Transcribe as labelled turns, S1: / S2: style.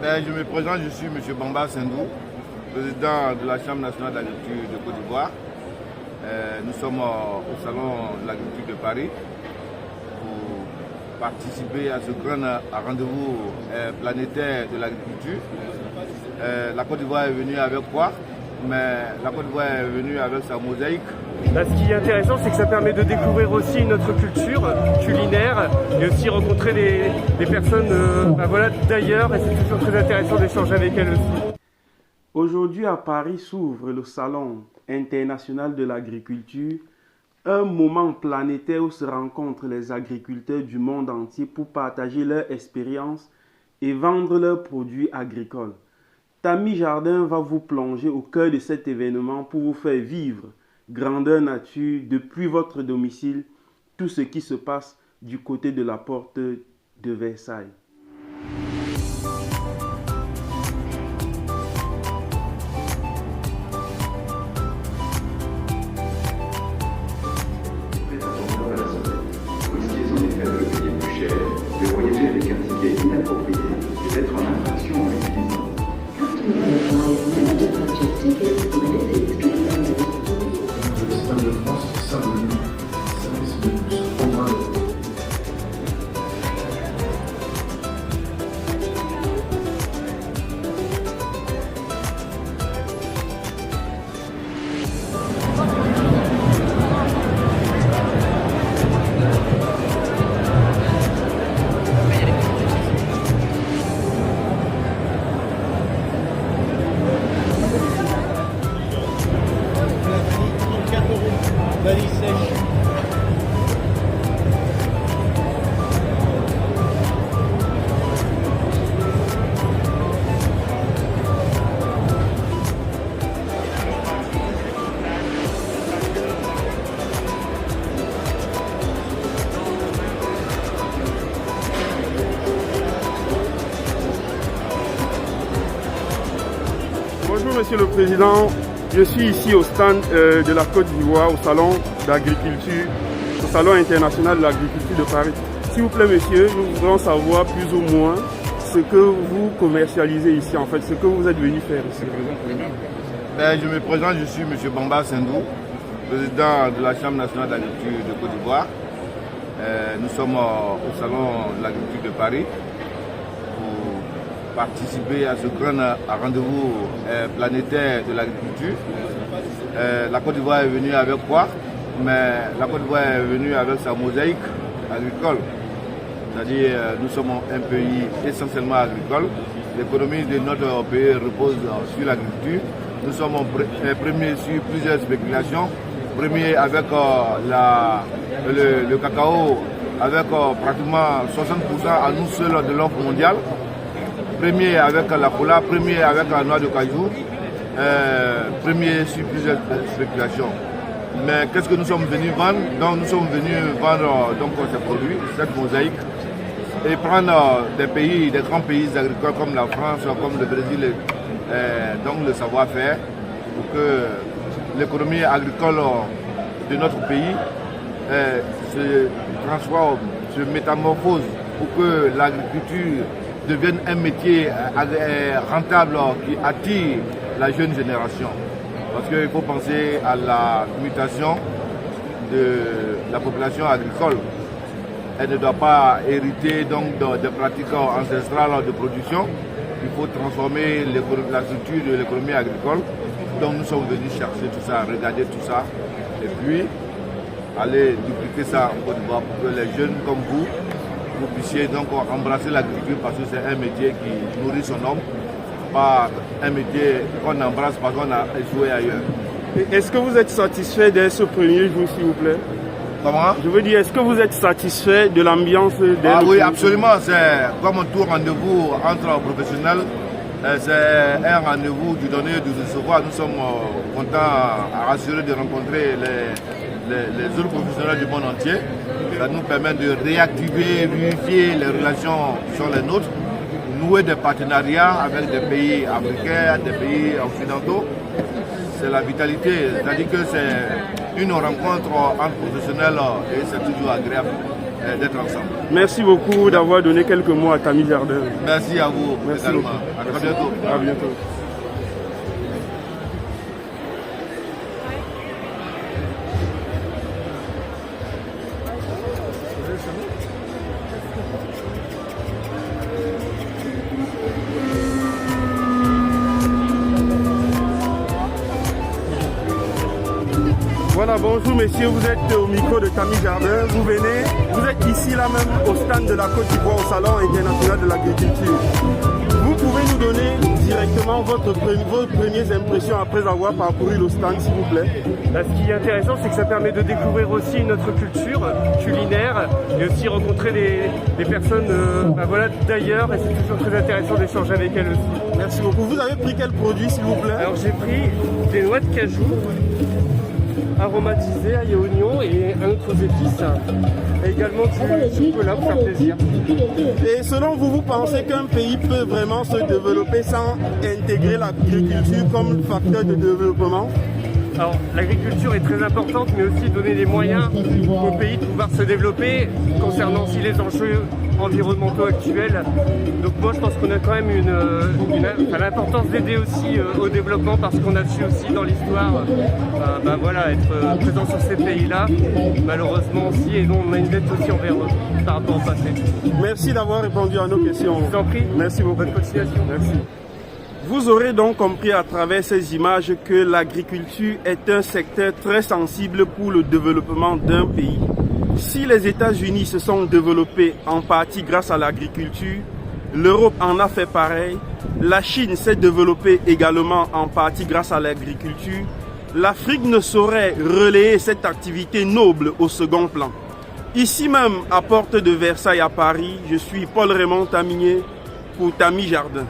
S1: Je me présente, je suis M. Bamba Sendou, président de la Chambre nationale d'agriculture de Côte d'Ivoire. Nous sommes au Salon de l'agriculture de Paris pour participer à ce grand rendez-vous planétaire de l'agriculture. La Côte d'Ivoire est venue avec quoi? Mais la Côte d'Ivoire est venue avec sa mosaïque.
S2: Ce qui est intéressant, c'est que ça permet de découvrir aussi notre culture culinaire et aussi rencontrer des personnes d'ailleurs, et c'est toujours très intéressant d'échanger avec elles aussi.
S3: Aujourd'hui à Paris s'ouvre le Salon international de l'agriculture, un moment planétaire où se rencontrent les agriculteurs du monde entier pour partager leur expérience et vendre leurs produits agricoles. Tammy Jardin va vous plonger au cœur de cet événement pour vous faire vivre, grandeur nature, depuis votre domicile, tout ce qui se passe du côté de la porte de Versailles.
S2: Bonjour Monsieur le Président, je suis ici au stand de la Côte d'Ivoire, au Salon d'agriculture, au Salon international de l'agriculture de Paris. S'il vous plaît Monsieur, nous voudrions savoir plus ou moins ce que vous commercialisez ici, en fait, ce que vous êtes venu faire ici.
S1: Je me présente, je suis M. Bamba Sendou, président de la Chambre nationale d'agriculture de Côte d'Ivoire. Nous sommes au Salon de l'agriculture de Paris pour participer à ce grand rendez-vous planétaire de l'agriculture. La Côte d'Ivoire est venue avec quoi? Mais la Côte d'Ivoire est venue avec sa mosaïque agricole. C'est-à-dire nous sommes un pays essentiellement agricole. L'économie de notre pays repose sur l'agriculture. Nous sommes premiers sur plusieurs spéculations. Premier avec le cacao, avec pratiquement 60% à nous seuls de l'offre mondiale. Premier avec la cola, premier avec la noix de cajou. Premier sur plusieurs spéculations. Mais qu'est-ce que nous sommes venus vendre? Donc nous sommes venus vendre ces produits, cette mosaïque, et prendre des grands pays agricoles comme la France, comme le Brésil, donc le savoir-faire, pour que l'économie agricole de notre pays se transforme, se métamorphose, pour que l'agriculture devienne un métier rentable qui attire la jeune génération. Parce qu'il faut penser à la mutation de la population agricole. Elle ne doit pas hériter donc de pratiques ancestrales de production. Il faut transformer la structure de l'économie agricole. Donc nous sommes venus chercher tout ça, regarder tout ça, et puis aller dupliquer ça en Côte d'Ivoire pour que les jeunes comme vous puissiez donc embrasser l'agriculture, parce que c'est un métier qui nourrit son homme, pas un métier qu'on embrasse parce qu'on a échoué ailleurs.
S2: Est-ce que vous êtes satisfait de ce premier jour, s'il vous plaît?
S1: Comment?
S2: Je veux dire, est-ce que vous êtes satisfait de l'ambiance
S1: oui, absolument. C'est comme un tout rendez-vous entre professionnels. C'est un rendez-vous du donner et du recevoir. Nous sommes contents, rassurés de rencontrer les autres professionnels du monde entier. Ça nous permet de réactiver, vérifier les relations qui sont les nôtres, nouer des partenariats avec des pays africains, des pays occidentaux. C'est la vitalité, c'est-à-dire que c'est une rencontre entre professionnels et c'est toujours agréable. d'être ensemble.
S2: Merci beaucoup d'avoir donné quelques mots à Tami Jardin.
S1: Merci à vous.
S2: Merci
S1: également.
S2: beaucoup.
S1: À très bientôt.
S2: À bientôt. Voilà, bonjour messieurs, vous êtes au micro de Tami Jardin, vous êtes ici là même au stand de la Côte d'Ivoire au Salon international de l'agriculture. Vous pouvez nous donner directement vos premières impressions après avoir parcouru le stand s'il vous plaît?
S4: Ce qui est intéressant, c'est que ça permet de découvrir aussi notre culture culinaire et aussi rencontrer des personnes d'ailleurs, et c'est toujours très intéressant d'échanger avec elles aussi.
S2: Merci beaucoup. Vous avez pris quel produit s'il vous plaît?
S4: Alors j'ai pris des noix de cajou aromatisées, ail et oignon et un autre épices, et également du chocolat pour faire plaisir.
S2: Et selon vous, vous pensez qu'un pays peut vraiment se développer sans intégrer l'agriculture comme facteur de développement?
S4: Alors l'agriculture est très importante, mais aussi donner les moyens au pays de pouvoir se développer concernant aussi les enjeux environnementaux actuels. Donc moi je pense qu'on a quand même l'importance d'aider aussi au développement, parce qu'on a su aussi dans l'histoire être présent sur ces pays-là, malheureusement aussi, et donc on a une dette aussi envers eux par rapport au passé.
S2: Merci d'avoir répondu à nos questions.
S4: Je vous en prie.
S2: Merci beaucoup.
S4: Bonne continuation.
S2: Merci. Vous aurez donc compris à travers ces images que l'agriculture est un secteur très sensible pour le développement d'un pays. Si les États-Unis se sont développés en partie grâce à l'agriculture, l'Europe en a fait pareil, la Chine s'est développée également en partie grâce à l'agriculture, l'Afrique ne saurait relayer cette activité noble au second plan. Ici même, à Porte de Versailles à Paris, je suis Paul Raymond Taminier pour Tami Jardin.